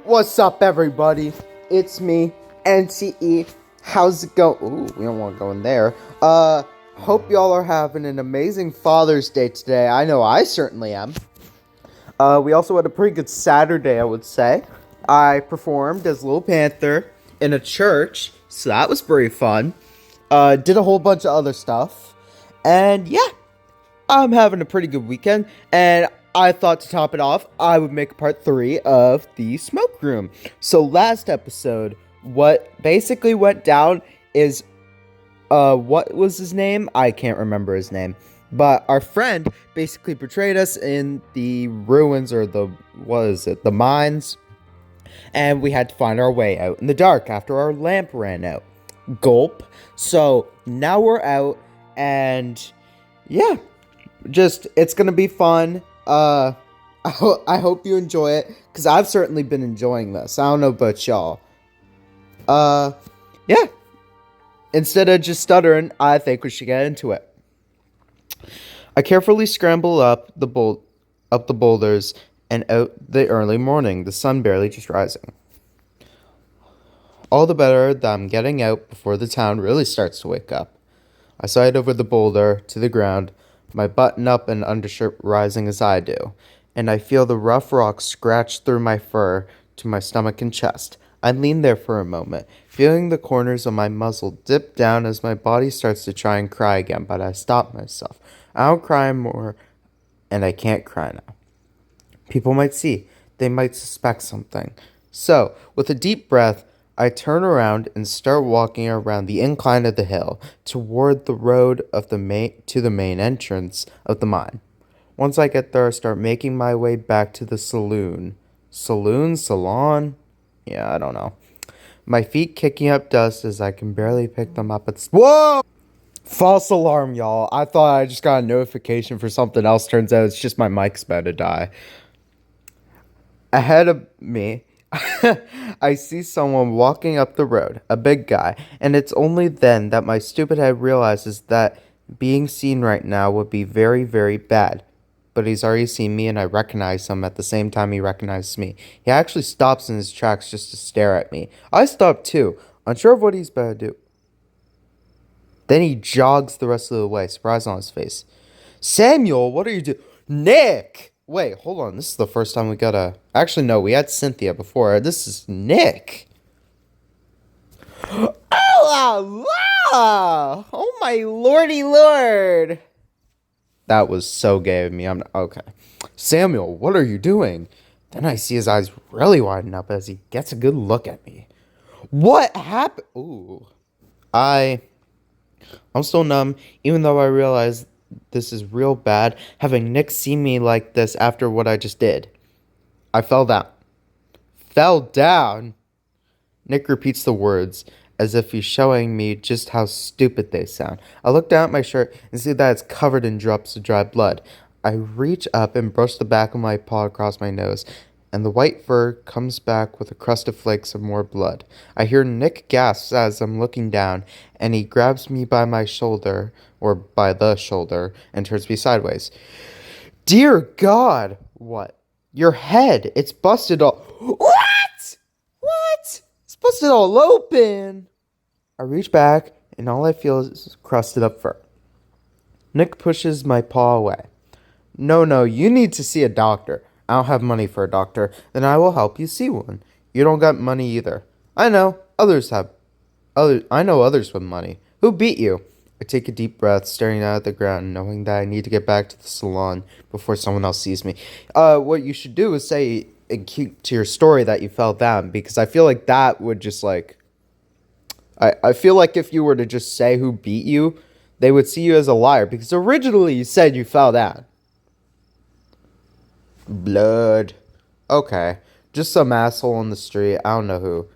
What's up, everybody? It's me, NCE. How's it going? Ooh, we don't want to go in there. Hope y'all are having an amazing Father's Day today. I know I certainly am. We also had a pretty good Saturday, I would say. I performed as Little Panther in a church, so that was pretty fun. Did a whole bunch of other stuff. And yeah, I'm having a pretty good weekend. And I thought to top it off, I would make part 3 of the smoke room. So last episode, what basically went down is, what was his name? I can't remember his name. But our friend basically betrayed us in the ruins, or the mines. And we had to find our way out in the dark after our lamp ran out. Gulp. So now we're out, and yeah, it's gonna be fun. I hope you enjoy it, because I've certainly been enjoying this. I don't know about y'all. Yeah. Instead of just stuttering, I think we should get into it. I carefully scramble up the boulders and out the early morning, the sun barely just rising. All the better that I'm getting out before the town really starts to wake up. I slide over the boulder to the ground, my button-up and undershirt rising as I do, and I feel the rough rock scratch through my fur to my stomach and chest. I lean there for a moment, feeling the corners of my muzzle dip down as my body starts to try and cry again, but I stop myself. I don't cry more, and I can't cry now. People might see. They might suspect something. So, with a deep breath, I turn around and start walking around the incline of the hill toward the road of the main entrance of the mine. Once I get there, I start making my way back to the saloon. Salon? Yeah, I don't know. My feet kicking up dust as I can barely pick them up. Whoa! False alarm, y'all. I thought I just got a notification for something else. Turns out it's just my mic's about to die. Ahead of me, I see someone walking up the road, a big guy, and it's only then that my stupid head realizes that being seen right now would be very, very bad. But he's already seen me, and I recognize him at the same time he recognizes me. He actually stops in his tracks just to stare at me. I stop too, unsure of what he's about to do. Then he jogs the rest of the way, surprise on his face. Samuel, what are you doing? Nick! Wait, hold on. This is the first time we got a... Actually, no, we had Cynthia before. This is Nick. Oh, Allah! Oh, my lordy lord. That was so gay of me. I'm not... Okay. Samuel, what are you doing? Then I see his eyes really widen up as he gets a good look at me. What happened? Ooh. I'm still numb, even though I realize this is real bad, having Nick see me like this after what I just did. I fell down. Fell down? Nick repeats the words, as if he's showing me just how stupid they sound. I look down at my shirt and see that it's covered in drops of dry blood. I reach up and brush the back of my paw across my nose, and the white fur comes back with a crust of flakes of more blood. I hear Nick gasp as I'm looking down, and he grabs me by my shoulder, or by the shoulder, and turns me sideways. Dear God! What? Your head! It's busted all... What? What? It's busted all open! I reach back, and all I feel is crusted up fur. Nick pushes my paw away. No, you need to see a doctor. I don't have money for a doctor. Then I will help you see one. You don't got money either. I know. I know others with money. Who beat you? I take a deep breath, staring out at the ground, knowing that I need to get back to the salon before someone else sees me. What you should do is say and keep to your story that you fell down, because I feel like that would just like... I feel like if you were to just say who beat you, they would see you as a liar, because originally you said you fell down. Blood. Okay. Just some asshole on the street. I don't know who.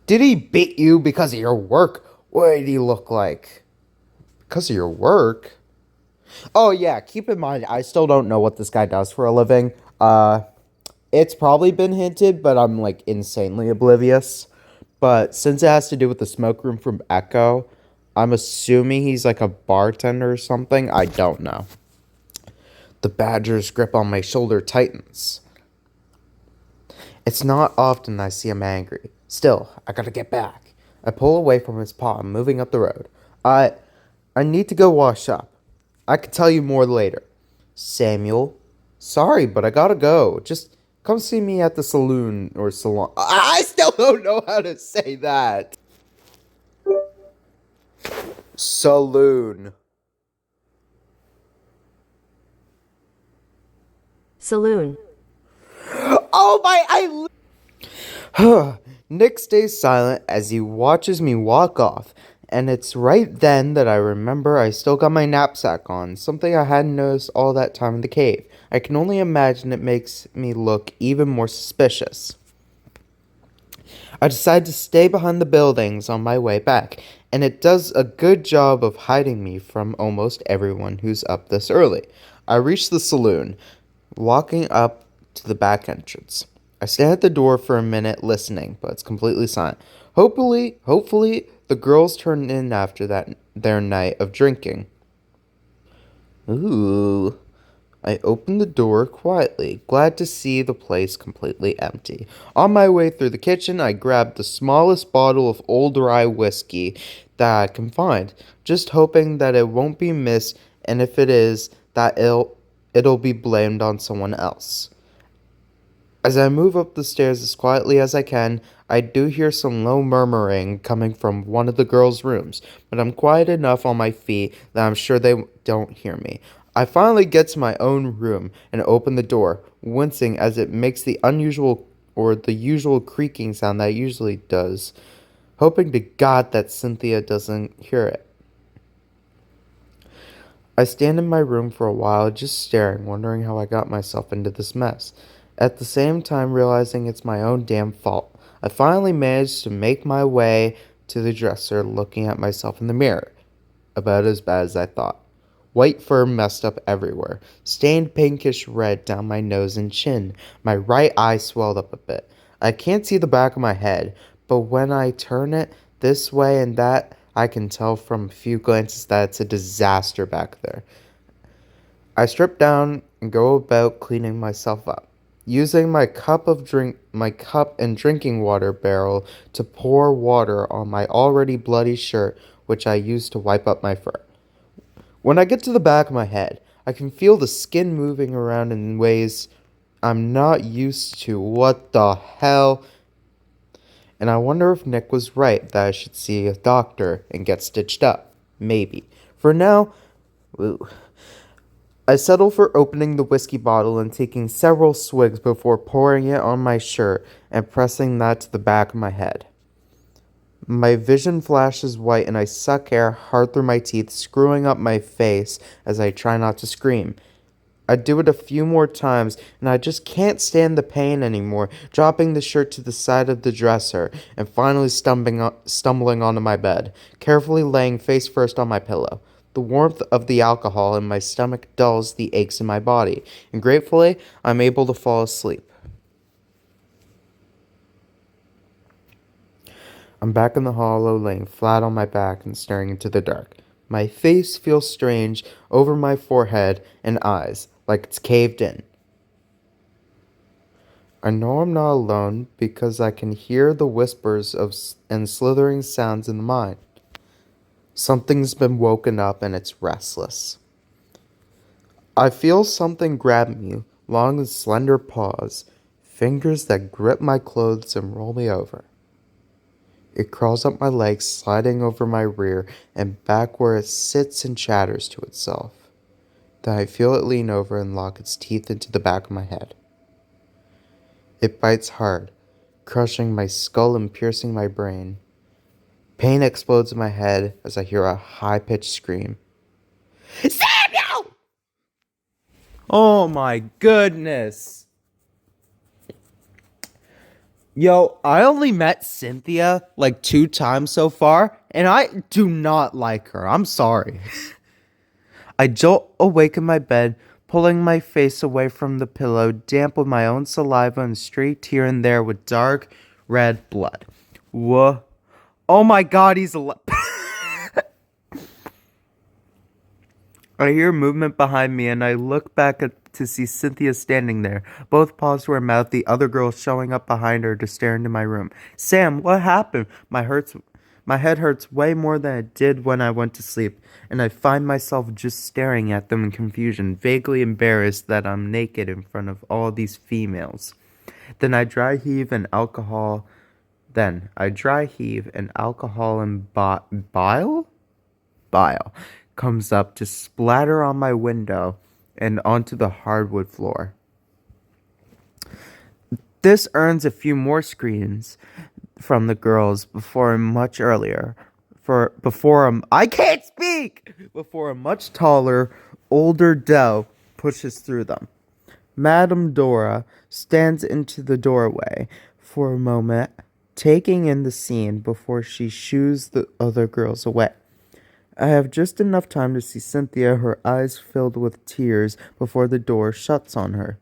Did he beat you because of your work? What did he look like? Because of your work? Oh, yeah. Keep in mind, I still don't know what this guy does for a living. It's probably been hinted, but I'm, like, insanely oblivious. But since it has to do with the smoke room from Echo, I'm assuming he's, like, a bartender or something. I don't know. The badger's grip on my shoulder tightens. It's not often I see him angry. Still, I gotta get back. I pull away from his paw, moving up the road. I need to go wash up. I could tell you more later. Samuel, sorry, but I gotta go. Just come see me at the saloon or salon. I still don't know how to say that. Saloon. Saloon. Oh my, Nick stays silent as he watches me walk off, and it's right then that I remember I still got my knapsack on, something I hadn't noticed all that time in the cave. I can only imagine it makes me look even more suspicious. I decide to stay behind the buildings on my way back, and it does a good job of hiding me from almost everyone who's up this early. I reach the saloon, walking up to the back entrance. I stand at the door for a minute listening, but it's completely silent. Hopefully, the girls turn in after their night of drinking. Ooh. I opened the door quietly, glad to see the place completely empty. On my way through the kitchen, I grabbed the smallest bottle of old rye whiskey that I can find, just hoping that it won't be missed, and if it is, that it'll be blamed on someone else. As I move up the stairs as quietly as I can, I do hear some low murmuring coming from one of the girls' rooms, but I'm quiet enough on my feet that I'm sure they don't hear me. I finally get to my own room and open the door, wincing as it makes the usual creaking sound that it usually does, hoping to God that Cynthia doesn't hear it. I stand in my room for a while, just staring, wondering how I got myself into this mess. At the same time, realizing it's my own damn fault. I finally managed to make my way to the dresser, looking at myself in the mirror. About as bad as I thought. White fur messed up everywhere, stained pinkish red down my nose and chin. My right eye swelled up a bit. I can't see the back of my head, but when I turn it this way and that, I can tell from a few glances that it's a disaster back there. I strip down and go about cleaning myself up, using my cup and drinking water barrel to pour water on my already bloody shirt, which I use to wipe up my fur. When I get to the back of my head, I can feel the skin moving around in ways I'm not used to. What the hell? And I wonder if Nick was right that I should see a doctor and get stitched up. Maybe. For now, ooh, I settle for opening the whiskey bottle and taking several swigs before pouring it on my shirt and pressing that to the back of my head. My vision flashes white and I suck air hard through my teeth, screwing up my face as I try not to scream. I do it a few more times and I just can't stand the pain anymore, dropping the shirt to the side of the dresser and finally stumbling onto my bed, carefully laying face first on my pillow. The warmth of the alcohol in my stomach dulls the aches in my body, and gratefully, I'm able to fall asleep. I'm back in the hollow, laying flat on my back and staring into the dark. My face feels strange over my forehead and eyes, like it's caved in. I know I'm not alone because I can hear the whispers and slithering sounds in the mind. Something's been woken up and it's restless. I feel something grab me, long and slender paws, fingers that grip my clothes and roll me over. It crawls up my legs, sliding over my rear and back where it sits and chatters to itself. Then I feel it lean over and lock its teeth into the back of my head. It bites hard, crushing my skull and piercing my brain. Pain explodes in my head as I hear a high-pitched scream. Samuel! Oh my goodness. Yo, I only met Cynthia like 2 times so far, and I do not like her. I'm sorry. I jolt awake in my bed, pulling my face away from the pillow, damp with my own saliva and streaked here and there with dark red blood. Whoa. Oh my god, he's alive. I hear movement behind me and I look back at to see Cynthia standing there. Both paws to her mouth, the other girl showing up behind her to stare into my room. Sam, what happened? My head hurts way more than it did when I went to sleep, and I find myself just staring at them in confusion, vaguely embarrassed that I'm naked in front of all these females. Then I dry heave and alcohol and bile comes up to splatter on my window and onto the hardwood floor. This earns a few more screams from the girls before a much taller, older doe pushes through them. Madame Dora stands into the doorway for a moment, taking in the scene before she shoos the other girls away. I have just enough time to see Cynthia, her eyes filled with tears, before the door shuts on her.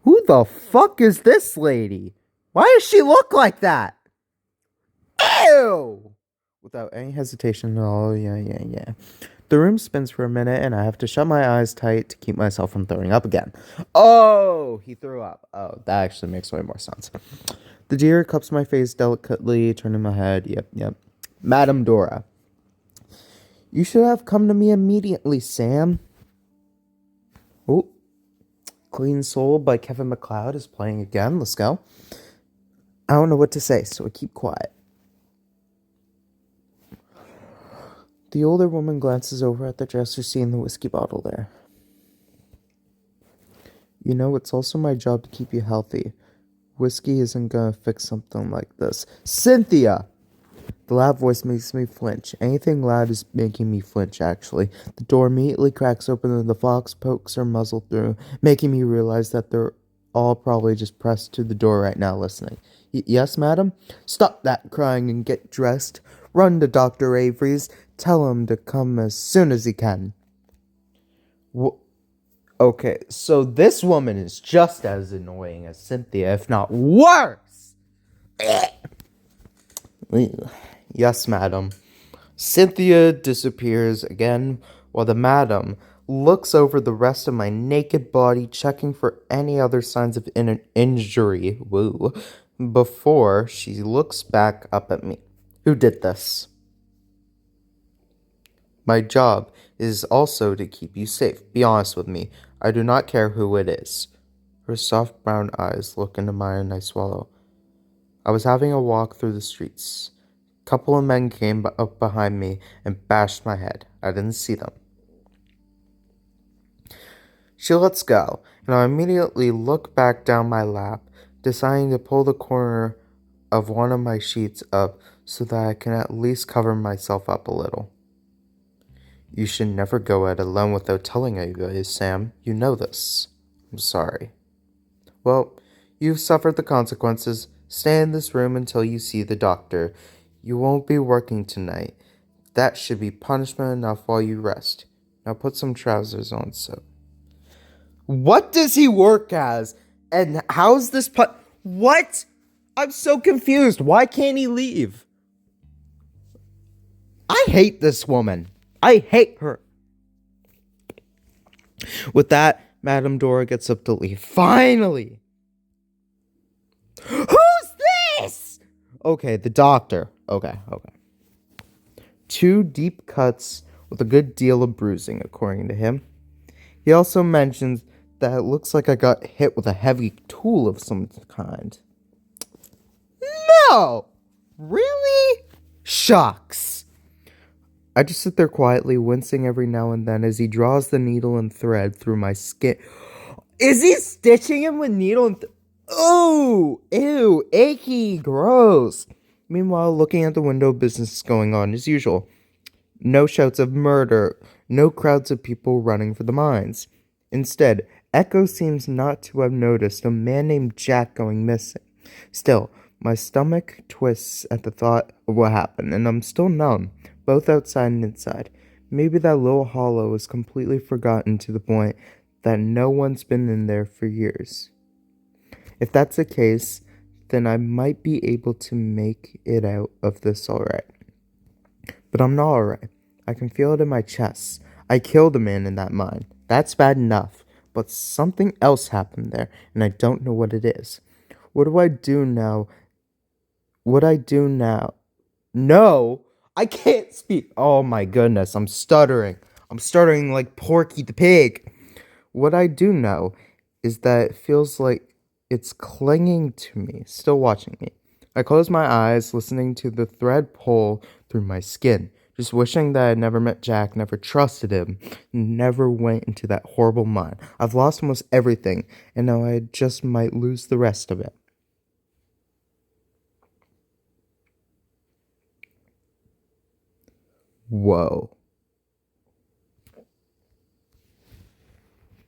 Who the fuck is this lady? Why does she look like that? Ew! Without any hesitation, yeah. The room spins for a minute, and I have to shut my eyes tight to keep myself from throwing up again. Oh, he threw up. Oh, that actually makes way more sense. The deer cups my face delicately, turning my head. Yep. Madame Dora. You should have come to me immediately, Sam. Oh, Clean Soul by Kevin MacLeod is playing again. Let's go. I don't know what to say, so I keep quiet. The older woman glances over at the dresser, seeing the whiskey bottle there. You know, it's also my job to keep you healthy. Whiskey isn't gonna fix something like this. Cynthia! The loud voice makes me flinch. Anything loud is making me flinch, actually. The door immediately cracks open and the fox pokes her muzzle through, making me realize that they're all probably just pressed to the door right now listening. Yes, madam? Stop that crying and get dressed. Run to Dr. Avery's. Tell him to come as soon as he can. Okay, so this woman is just as annoying as Cynthia, if not worse. Yes, madam. Cynthia disappears again while the madam looks over the rest of my naked body, checking for any other signs of injury. Woo. Before she looks back up at me. Who did this? My job is also to keep you safe. Be honest with me. I do not care who it is. Her soft brown eyes look into mine and I swallow. I was having a walk through the streets. A couple of men came up behind me and bashed my head. I didn't see them. She lets go, and I immediately look back down my lap, deciding to pull the corner of one of my sheets up so that I can at least cover myself up a little. You should never go out alone without telling anybody, Sam. You know this. I'm sorry. Well, you've suffered the consequences. Stay in this room until you see the doctor. You won't be working tonight. That should be punishment enough while you rest. Now put some trousers on, so. What does he work as? And how's this What? I'm so confused. Why can't he leave? I hate this woman. I hate her. With that, Madame Dora gets up to leave. Finally! Who's this? Okay, the doctor. Okay. 2 deep cuts with a good deal of bruising, according to him. He also mentions that it looks like I got hit with a heavy tool of some kind. No! Really? Shucks. I just sit there quietly, wincing every now and then as he draws the needle and thread through my skin. Is he stitching him with needle and Oh! Ew! Achy! Gross! Meanwhile, looking at the window, business is going on as usual. No shouts of murder, no crowds of people running for the mines. Instead, Echo seems not to have noticed a man named Jack going missing. Still, my stomach twists at the thought of what happened, and I'm still numb, both outside and inside. Maybe that little hollow is completely forgotten to the point that no one's been in there for years. If that's the case, then I might be able to make it out of this alright. But I'm not alright. I can feel it in my chest. I killed a man in that mine. That's bad enough, but something else happened there, and I don't know what it is. What do I do now? What I do now? No, I can't speak. Oh my goodness, I'm stuttering. I'm stuttering like Porky the Pig. What I do know is that it feels like it's clinging to me, still watching me. I close my eyes, listening to the thread pull through my skin, just wishing that I would never met Jack, never trusted him, never went into that horrible mine. I've lost almost everything, and now I just might lose the rest of it. Whoa.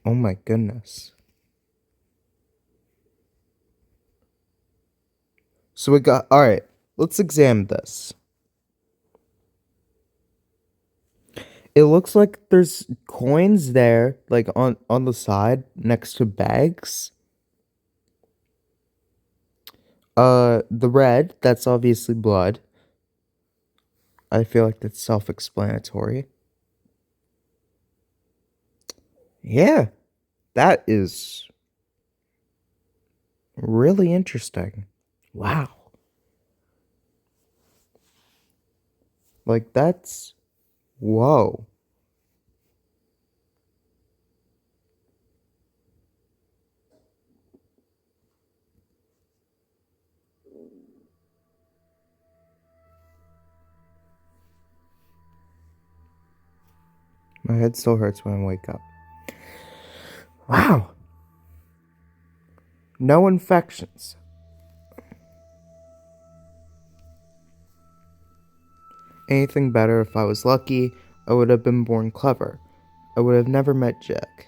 Oh my goodness. So we got, alright, let's examine this. It looks like there's coins there, like on the side next to bags. The red, that's obviously blood. I feel like that's self-explanatory. Yeah, that is really interesting. Wow. Like that's whoa. My head still hurts when I wake up. Wow. No infections. Anything better if I was lucky, I would have been born clever. I would have never met Jack.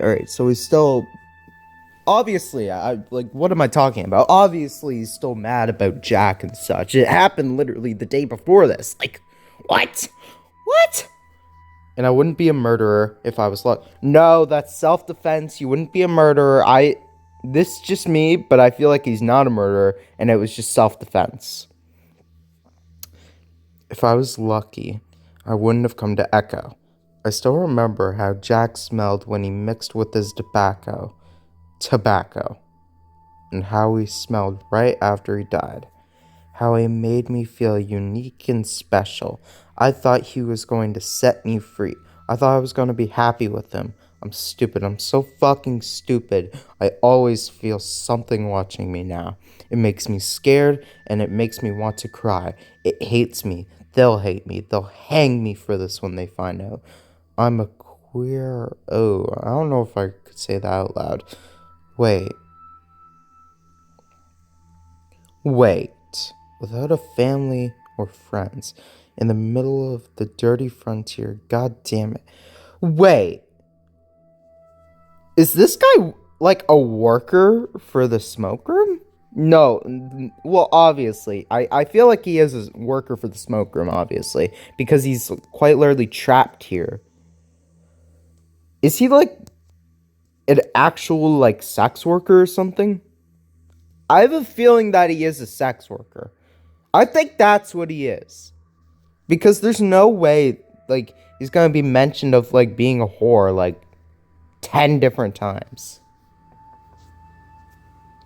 Alright, so he's still obviously, I like what am I talking about? Obviously he's still mad about Jack and such. It happened literally the day before this. Like, what? What? And I wouldn't be a murderer if I was lucky. No, that's self-defense. You wouldn't be a murderer. This just me, but I feel like he's not a murderer, and it was just self-defense. If I was lucky, I wouldn't have come to Echo. I still remember how Jack smelled when he mixed with his tobacco, and how he smelled right after he died. How he made me feel unique and special. I thought he was going to set me free. I thought I was going to be happy with him. I'm stupid. I'm so fucking stupid. I always feel something watching me now. It makes me scared and it makes me want to cry. It hates me. They'll hate me. They'll hang me for this when they find out. I'm a queer. Oh, I don't know if I could say that out loud. Wait. Without a family or friends, in the middle of the dirty frontier, god damn it. Wait. Is this guy like a worker for the smoke room? No, well, obviously. I feel like he is a worker for the smoke room, obviously, because he's quite literally trapped here. Is he like an actual like sex worker or something? I have a feeling that he is a sex worker. I think that's what he is. Because there's no way, like, he's gonna be mentioned of, like, being a whore, like, 10 different times.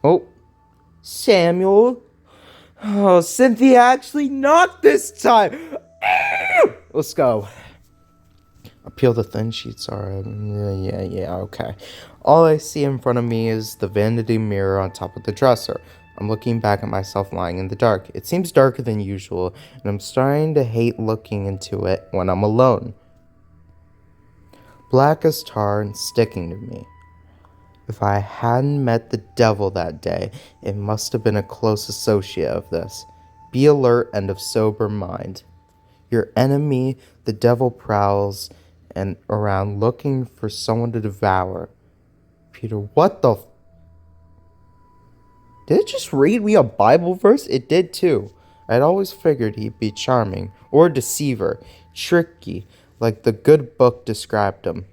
Oh, Samuel. Oh, Cynthia actually knocked this time. Let's go. I peel the thin sheets are, yeah, okay. All I see in front of me is the vanity mirror on top of the dresser. I'm looking back at myself lying in the dark. It seems darker than usual, and I'm starting to hate looking into it when I'm alone. Black as tar and sticking to me. If I hadn't met the devil that day, it must have been a close associate of this. Be alert and of sober mind. Your enemy, the devil, prowls and around looking for someone to devour. Peter, what the Did it just read me a Bible verse? It did too. I'd always figured he'd be charming, or a deceiver, tricky, like the good book described him.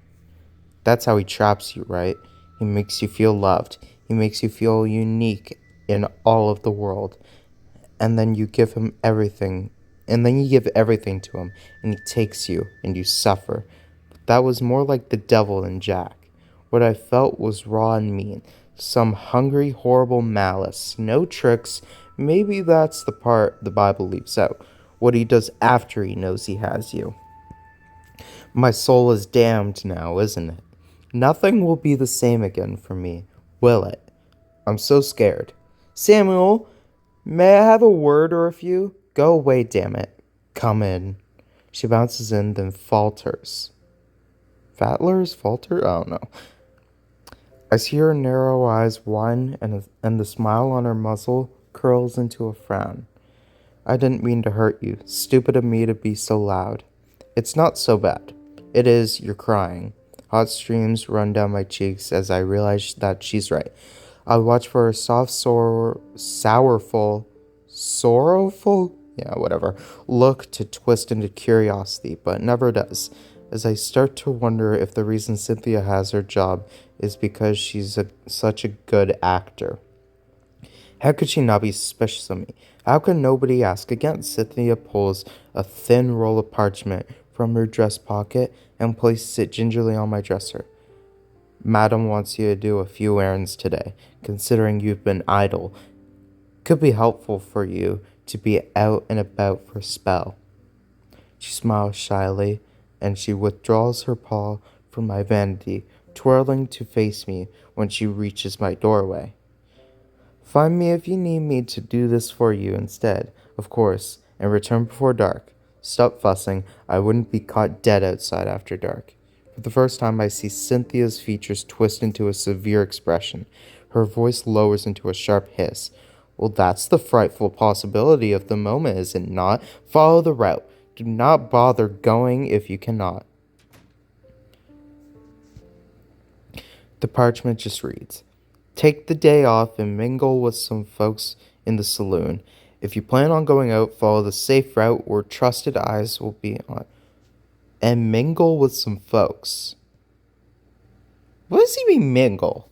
That's how he traps you, right? He makes you feel loved. He makes you feel unique in all of the world. And then you give him everything. And then you give everything to him, and he takes you, and you suffer. That was more like the devil than Jack. What I felt was raw and mean. Some hungry, horrible malice. No tricks. Maybe that's the part the Bible leaves out. What he does after he knows he has you. My soul is damned now, isn't it? Nothing will be the same again for me, will it? I'm so scared. Samuel, may I have a word or a few? Go away, damn it. Come in. She bounces in, then falters. Fatlers? Falter? I don't know. I see her narrow eyes widen, and the smile on her muzzle curls into a frown. I didn't mean to hurt you. Stupid of me to be so loud. It's not so bad. It is, you're crying. Hot streams run down my cheeks as I realize that she's right. I watch for a soft, sorrowful, yeah, whatever, look to twist into curiosity, but it never does. As I start to wonder if the reason Cynthia has her job is because she's such a good actor. How could she not be suspicious of me? How can nobody ask again? Cynthia pulls a thin roll of parchment from her dress pocket and places it gingerly on my dresser. Madam wants you to do a few errands today, considering you've been idle. Could be helpful for you to be out and about for a spell. She smiles shyly, and she withdraws her paw from my vanity, twirling to face me when she reaches my doorway. Find me if you need me to do this for you instead, of course, and return before dark. Stop fussing. I wouldn't be caught dead outside after dark. For the first time, I see Cynthia's features twist into a severe expression. Her voice lowers into a sharp hiss. Well, that's the frightful possibility of the moment, is it not? Follow the route. Do not bother going if you cannot. The parchment just reads, take the day off and mingle with some folks in the saloon. If you plan on going out, follow the safe route where trusted eyes will be on. And mingle with some folks. What does he mean, mingle?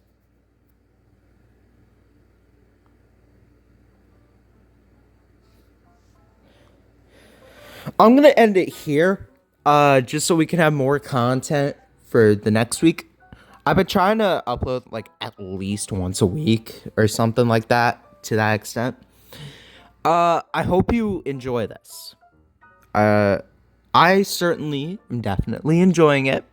I'm going to end it here, just so we can have more content for the next week. I've been trying to upload, like, at least once a week or something like that, to that extent. I hope you enjoy this. I certainly am definitely enjoying it.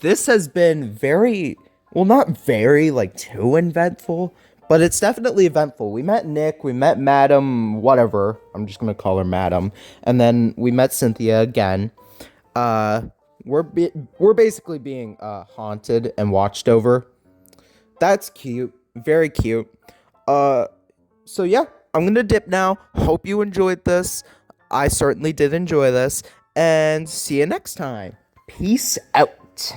This has been very, well, not very, like, too eventful, but it's definitely eventful. We met Nick, we met Madam, whatever. I'm just gonna call her Madam. And then we met Cynthia again. We're basically being, haunted and watched over. That's cute. Very cute. So yeah, I'm gonna dip now. Hope you enjoyed this. I certainly did enjoy this. And see you next time. Peace out.